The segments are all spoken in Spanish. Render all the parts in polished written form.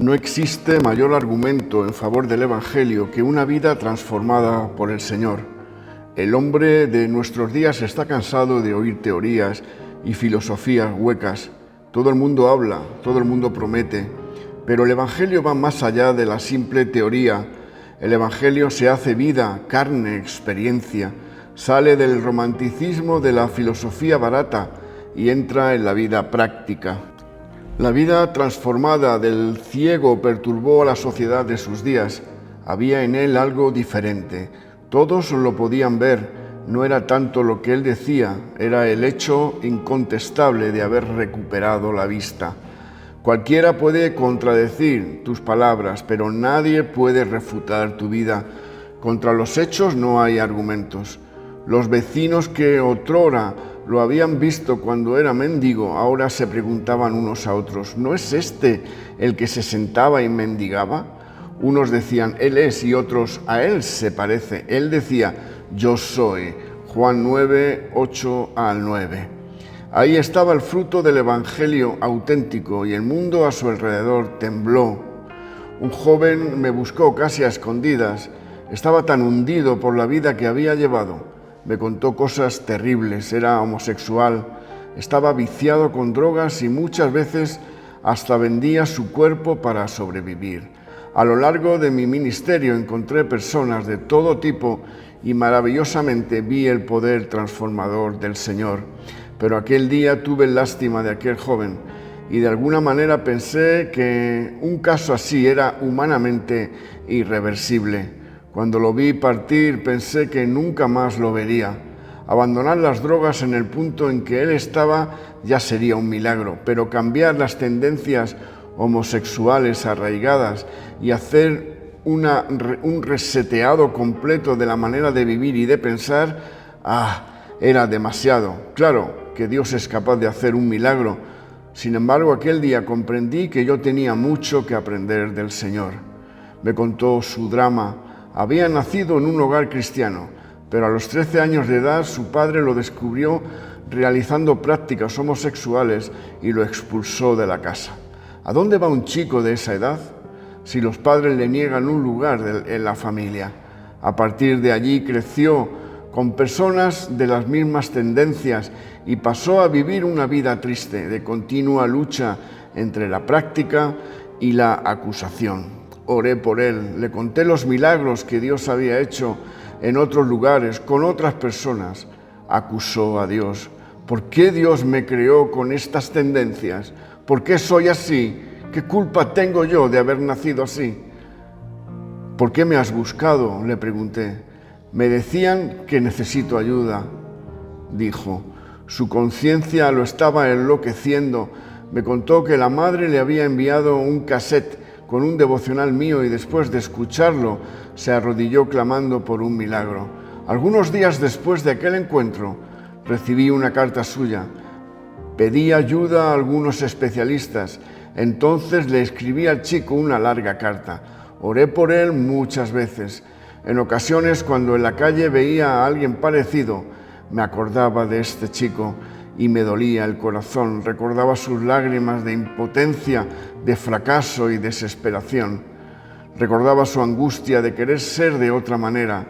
No existe mayor argumento en favor del Evangelio que una vida transformada por el Señor. El hombre de nuestros días está cansado de oír teorías y filosofías huecas. Todo el mundo habla, todo el mundo promete, pero el Evangelio va más allá de la simple teoría. El Evangelio se hace vida, carne, experiencia, sale del romanticismo de la filosofía barata y entra en la vida práctica. La vida transformada del ciego perturbó a la sociedad de sus días. Había en él algo diferente. Todos lo podían ver. No era tanto lo que él decía, era el hecho incontestable de haber recuperado la vista. Cualquiera puede contradecir tus palabras, pero nadie puede refutar tu vida. Contra los hechos no hay argumentos. Los vecinos que otrora lo habían visto cuando era mendigo, ahora se preguntaban unos a otros, ¿no es este el que se sentaba y mendigaba? Unos decían, él es, y otros, a él se parece. Él decía, yo soy. Juan 9, 8 al 9. Ahí estaba el fruto del Evangelio auténtico y el mundo a su alrededor tembló. Un joven me buscó casi a escondidas. Estaba tan hundido por la vida que había llevado. Me contó cosas terribles, era homosexual, estaba viciado con drogas y muchas veces hasta vendía su cuerpo para sobrevivir. A lo largo de mi ministerio encontré personas de todo tipo y maravillosamente vi el poder transformador del Señor. Pero aquel día tuve lástima de aquel joven y de alguna manera pensé que un caso así era humanamente irreversible. Cuando lo vi partir pensé que nunca más lo vería. Abandonar las drogas en el punto en que él estaba ya sería un milagro, pero cambiar las tendencias homosexuales arraigadas y hacer un reseteado completo de la manera de vivir y de pensar, era demasiado. Claro que Dios es capaz de hacer un milagro. Sin embargo, aquel día comprendí que yo tenía mucho que aprender del Señor. Me contó su drama. Había nacido en un hogar cristiano, pero a los 13 años de edad su padre lo descubrió realizando prácticas homosexuales y lo expulsó de la casa. ¿A dónde va un chico de esa edad si los padres le niegan un lugar en la familia? A partir de allí creció con personas de las mismas tendencias y pasó a vivir una vida triste, de continua lucha entre la práctica y la acusación. Oré por él, le conté los milagros que Dios había hecho en otros lugares, con otras personas. Acusó a Dios. ¿Por qué Dios me creó con estas tendencias? ¿Por qué soy así? ¿Qué culpa tengo yo de haber nacido así? ¿Por qué me has buscado?, le pregunté. Me decían que necesito ayuda, dijo. Su conciencia lo estaba enloqueciendo. Me contó que la madre le había enviado un cassette con un devocional mío y después de escucharlo se arrodilló clamando por un milagro. Algunos días después de aquel encuentro recibí una carta suya. Pedí ayuda a algunos especialistas. Entonces le escribí al chico una larga carta. Oré por él muchas veces. En ocasiones, cuando en la calle veía a alguien parecido, me acordaba de este chico y me dolía el corazón. Recordaba sus lágrimas de impotencia, de fracaso y desesperación. Recordaba su angustia de querer ser de otra manera.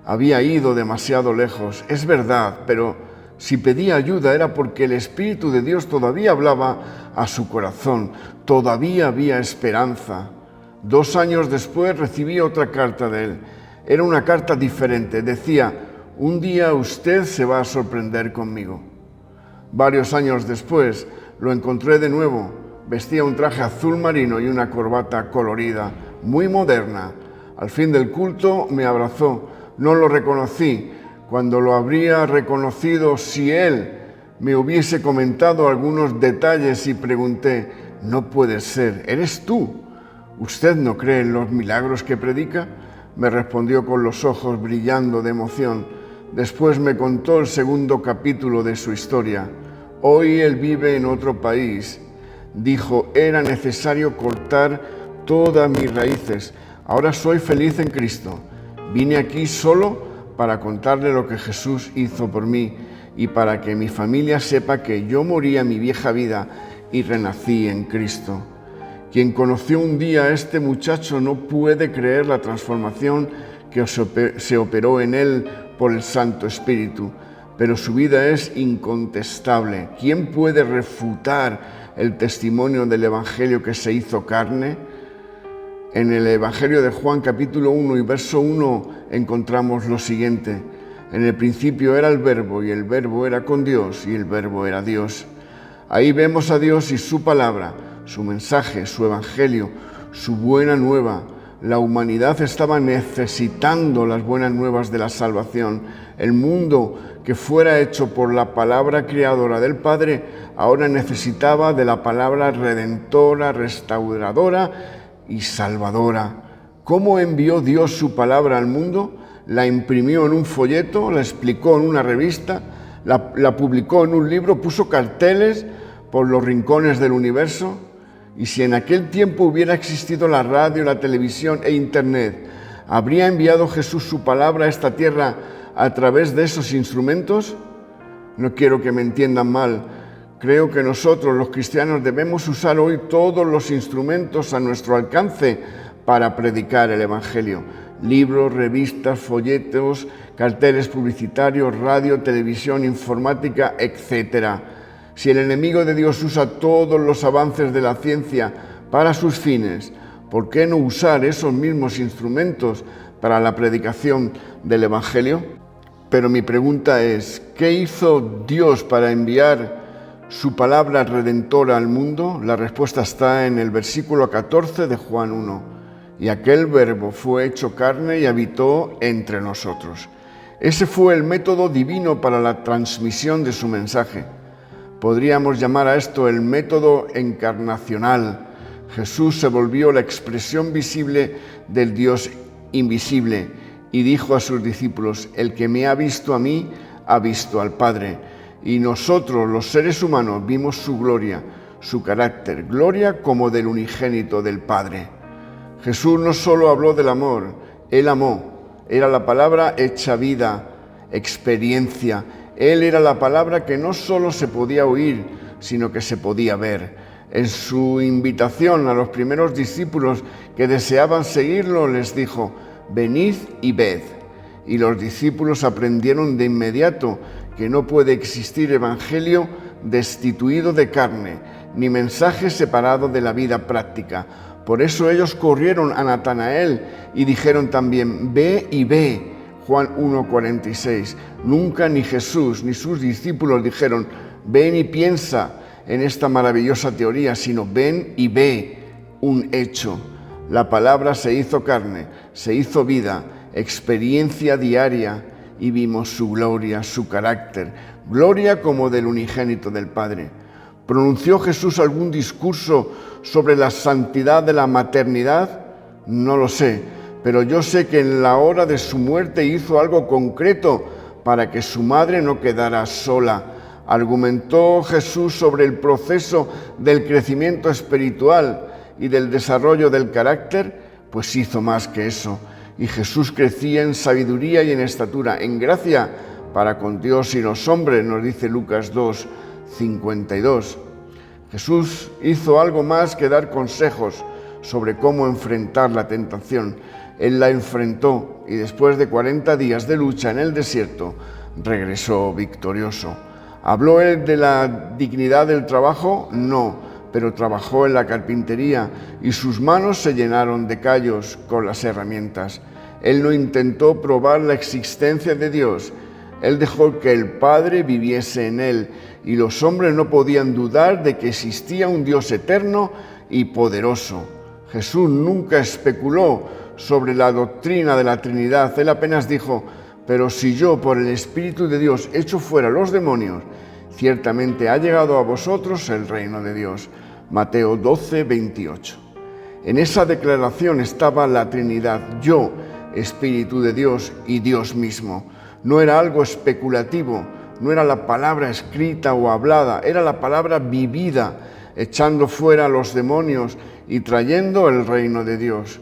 Había ido demasiado lejos, es verdad, pero si pedía ayuda era porque el Espíritu de Dios todavía hablaba a su corazón, todavía había esperanza. 2 años después recibí otra carta de él. Era una carta diferente, decía, un día usted se va a sorprender conmigo. Varios años después lo encontré de nuevo. Vestía un traje azul marino y una corbata colorida, muy moderna. Al fin del culto me abrazó. No lo reconocí. Cuando lo habría reconocido, si él me hubiese comentado algunos detalles y pregunté, no puede ser, ¿eres tú? ¿Usted no cree en los milagros que predica? Me respondió con los ojos brillando de emoción. Después me contó el segundo capítulo de su historia. Hoy él vive en otro país. Dijo, era necesario cortar todas mis raíces. Ahora soy feliz en Cristo. Vine aquí solo para contarle lo que Jesús hizo por mí y para que mi familia sepa que yo morí a mi vieja vida y renací en Cristo. Quien conoció un día a este muchacho no puede creer la transformación que se operó en él por el Santo Espíritu, pero su vida es incontestable. ¿Quién puede refutar el testimonio del Evangelio que se hizo carne? En el Evangelio de Juan capítulo 1 y verso 1 encontramos lo siguiente: en el principio era el Verbo, y el Verbo era con Dios, y el Verbo era Dios. Ahí vemos a Dios y su palabra, su mensaje, su Evangelio, su buena nueva. La humanidad estaba necesitando las buenas nuevas de la salvación. El mundo que fuera hecho por la palabra creadora del Padre ahora necesitaba de la palabra redentora, restauradora y salvadora. ¿Cómo envió Dios su palabra al mundo? La imprimió en un folleto, la explicó en una revista, la publicó en un libro, puso carteles por los rincones del universo. Y si en aquel tiempo hubiera existido la radio, la televisión e internet, ¿habría enviado Jesús su palabra a esta tierra a través de esos instrumentos? No quiero que me entiendan mal. Creo que nosotros, los cristianos, debemos usar hoy todos los instrumentos a nuestro alcance para predicar el Evangelio. Libros, revistas, folletos, carteles publicitarios, radio, televisión, informática, etc. Si el enemigo de Dios usa todos los avances de la ciencia para sus fines, ¿por qué no usar esos mismos instrumentos para la predicación del Evangelio? Pero mi pregunta es, ¿qué hizo Dios para enviar su palabra redentora al mundo? La respuesta está en el versículo 14 de Juan 1. Y aquel Verbo fue hecho carne y habitó entre nosotros. Ese fue el método divino para la transmisión de su mensaje. Podríamos llamar a esto el método encarnacional. Jesús se volvió la expresión visible del Dios invisible y dijo a sus discípulos: el que me ha visto a mí, ha visto al Padre. Y nosotros, los seres humanos, vimos su gloria, su carácter, gloria como del unigénito del Padre. Jesús no solo habló del amor, Él amó. Era la palabra hecha vida, experiencia. Él era la palabra que no solo se podía oír, sino que se podía ver. En su invitación a los primeros discípulos que deseaban seguirlo, les dijo: venid y ved. Y los discípulos aprendieron de inmediato que no puede existir evangelio destituido de carne, ni mensaje separado de la vida práctica. Por eso ellos corrieron a Natanael y dijeron también: ve y ve. Juan 1:46. Nunca ni Jesús ni sus discípulos dijeron: ven y piensa en esta maravillosa teoría, sino ven y ve un hecho. La palabra se hizo carne, se hizo vida, experiencia diaria, y vimos su gloria, su carácter, gloria como del unigénito del Padre. ¿Pronunció Jesús algún discurso sobre la santidad de la maternidad? No lo sé, pero yo sé que en la hora de su muerte hizo algo concreto para que su madre no quedara sola. Argumentó Jesús sobre el proceso del crecimiento espiritual y del desarrollo del carácter, pues hizo más que eso. Y Jesús crecía en sabiduría y en estatura, en gracia para con Dios y los hombres, nos dice Lucas 2:52. Jesús hizo algo más que dar consejos sobre cómo enfrentar la tentación. Él la enfrentó y después de 40 días de lucha en el desierto, regresó victorioso. ¿Habló él de la dignidad del trabajo? No, pero trabajó en la carpintería y sus manos se llenaron de callos con las herramientas. Él no intentó probar la existencia de Dios. Él dejó que el Padre viviese en él y los hombres no podían dudar de que existía un Dios eterno y poderoso. Jesús nunca especuló sobre la doctrina de la Trinidad. Él apenas dijo: pero si yo por el Espíritu de Dios echo fuera los demonios, ciertamente ha llegado a vosotros el reino de Dios. Mateo 12:28. En esa declaración estaba la Trinidad, yo, Espíritu de Dios y Dios mismo. No era algo especulativo, no era la palabra escrita o hablada, era la palabra vivida, echando fuera a los demonios y trayendo el reino de Dios.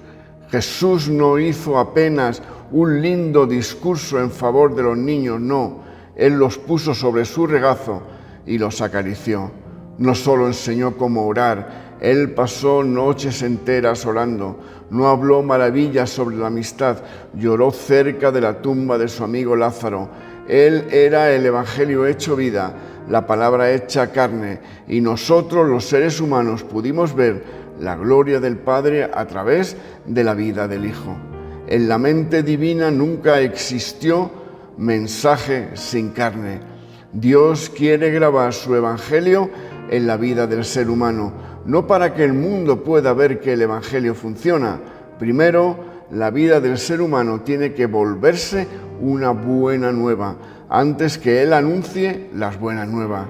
Jesús no hizo apenas un lindo discurso en favor de los niños, no. Él los puso sobre su regazo y los acarició. No solo enseñó cómo orar, Él pasó noches enteras orando, no habló maravillas sobre la amistad, lloró cerca de la tumba de su amigo Lázaro. Él era el Evangelio hecho vida, la palabra hecha carne, y nosotros los seres humanos pudimos ver la gloria del Padre a través de la vida del Hijo. En la mente divina nunca existió mensaje sin carne. Dios quiere grabar su Evangelio en la vida del ser humano, no para que el mundo pueda ver que el Evangelio funciona. Primero, la vida del ser humano tiene que volverse una buena nueva, antes que Él anuncie las buenas nuevas.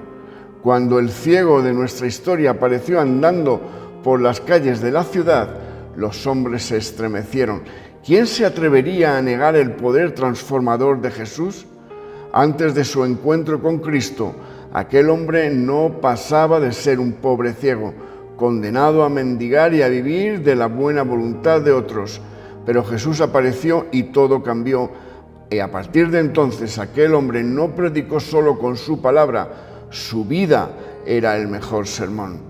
Cuando el ciego de nuestra historia apareció andando por las calles de la ciudad, los hombres se estremecieron. ¿Quién se atrevería a negar el poder transformador de Jesús? Antes de su encuentro con Cristo, aquel hombre no pasaba de ser un pobre ciego, condenado a mendigar y a vivir de la buena voluntad de otros. Pero Jesús apareció y todo cambió. Y a partir de entonces aquel hombre no predicó solo con su palabra, su vida era el mejor sermón.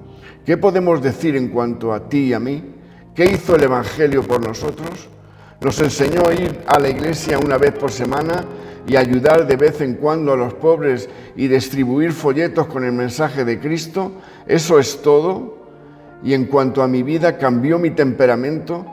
¿Qué podemos decir en cuanto a ti y a mí? ¿Qué hizo el Evangelio por nosotros? Nos enseñó a ir a la iglesia una vez por semana y ayudar de vez en cuando a los pobres y distribuir folletos con el mensaje de Cristo. ¿Eso es todo? Y en cuanto a mi vida, ¿cambió mi temperamento?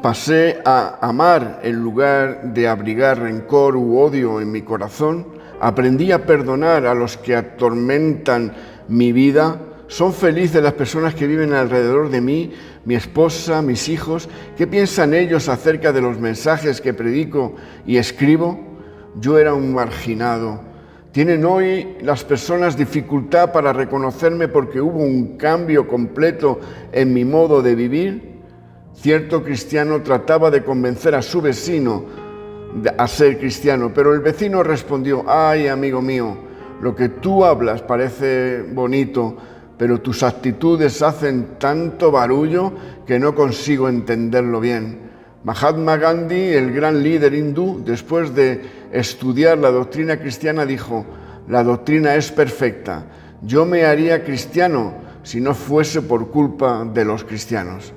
¿Pasé a amar en lugar de abrigar rencor u odio en mi corazón? ¿Aprendí a perdonar a los que atormentan mi vida? ¿Son felices las personas que viven alrededor de mí, mi esposa, mis hijos? ¿Qué piensan ellos acerca de los mensajes que predico y escribo? Yo era un marginado. ¿Tienen hoy las personas dificultad para reconocerme porque hubo un cambio completo en mi modo de vivir? Cierto cristiano trataba de convencer a su vecino a ser cristiano, pero el vecino respondió: «Ay, amigo mío, lo que tú hablas parece bonito, pero tus actitudes hacen tanto barullo que no consigo entenderlo bien». Mahatma Gandhi, el gran líder hindú, después de estudiar la doctrina cristiana, dijo: «La doctrina es perfecta. Yo me haría cristiano si no fuese por culpa de los cristianos».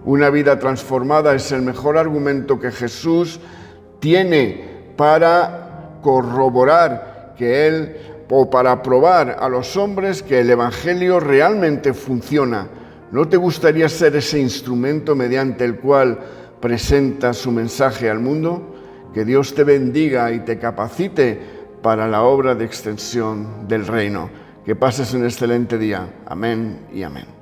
Una vida transformada es el mejor argumento que Jesús tiene para corroborar que Él, o para probar a los hombres que el Evangelio realmente funciona. ¿No te gustaría ser ese instrumento mediante el cual presenta su mensaje al mundo? Que Dios te bendiga y te capacite para la obra de extensión del reino. Que pases un excelente día. Amén y amén.